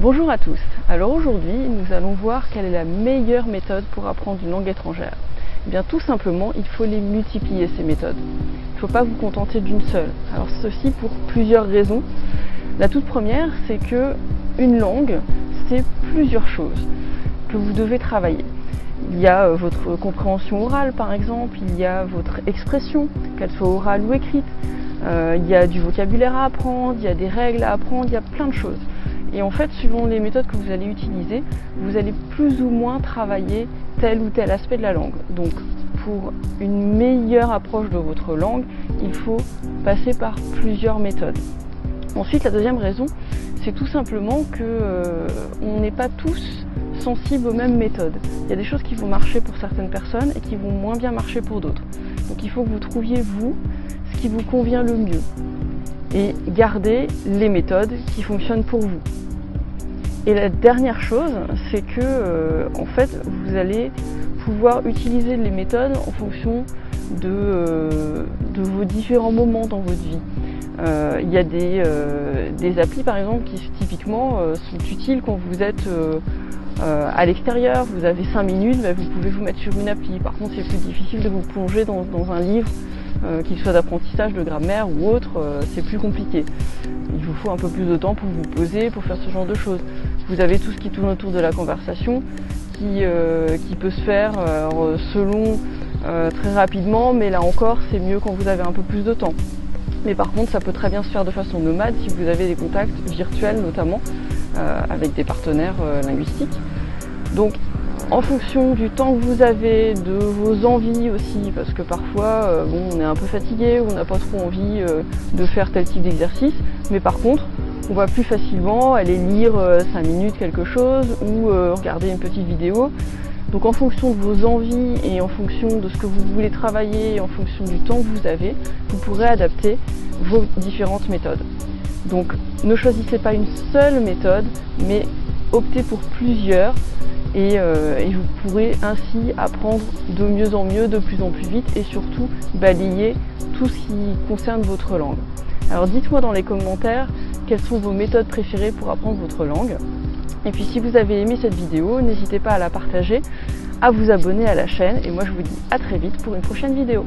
Bonjour à tous, alors aujourd'hui nous allons voir quelle est la meilleure méthode pour apprendre une langue étrangère. Eh bien tout simplement il faut les multiplier ces méthodes. Il ne faut pas vous contenter d'une seule. Alors ceci pour plusieurs raisons. La toute première c'est que une langue c'est plusieurs choses que vous devez travailler. Il y a votre compréhension orale par exemple, il y a votre expression, qu'elle soit orale ou écrite, il y a du vocabulaire à apprendre, il y a des règles à apprendre, il y a plein de choses. Et en fait, suivant les méthodes que vous allez utiliser, vous allez plus ou moins travailler tel ou tel aspect de la langue. Donc, pour une meilleure approche de votre langue, il faut passer par plusieurs méthodes. Ensuite, la deuxième raison, c'est tout simplement qu'on n'est pas tous sensibles aux mêmes méthodes. Il y a des choses qui vont marcher pour certaines personnes et qui vont moins bien marcher pour d'autres. Donc, il faut que vous trouviez, vous, ce qui vous convient le mieux. Et garder les méthodes qui fonctionnent pour vous. Et la dernière chose, c'est que en fait, vous allez pouvoir utiliser les méthodes en fonction de vos différents moments dans votre vie. Il y a des applis par exemple qui typiquement sont utiles quand vous êtes à l'extérieur, vous avez 5 minutes, vous pouvez vous mettre sur une appli. Par contre, c'est plus difficile de vous plonger dans un livre, qu'il soit d'apprentissage, de grammaire ou autre, c'est plus compliqué. Il vous faut un peu plus de temps pour vous poser, pour faire ce genre de choses. Vous avez tout ce qui tourne autour de la conversation, qui peut se faire selon très rapidement, mais là encore, c'est mieux quand vous avez un peu plus de temps. Mais par contre, ça peut très bien se faire de façon nomade si vous avez des contacts virtuels notamment, avec des partenaires linguistiques. Donc, en fonction du temps que vous avez, de vos envies aussi, parce que parfois on est un peu fatigué, ou on n'a pas trop envie de faire tel type d'exercice, mais par contre on va plus facilement aller lire 5 minutes quelque chose ou regarder une petite vidéo. Donc en fonction de vos envies et en fonction de ce que vous voulez travailler et en fonction du temps que vous avez, vous pourrez adapter vos différentes méthodes. Donc ne choisissez pas une seule méthode, mais optez pour plusieurs. Et vous pourrez ainsi apprendre de mieux en mieux, de plus en plus vite et surtout balayer tout ce qui concerne votre langue. Alors dites-moi dans les commentaires quelles sont vos méthodes préférées pour apprendre votre langue. Et puis si vous avez aimé cette vidéo, n'hésitez pas à la partager, à vous abonner à la chaîne et moi je vous dis à très vite pour une prochaine vidéo.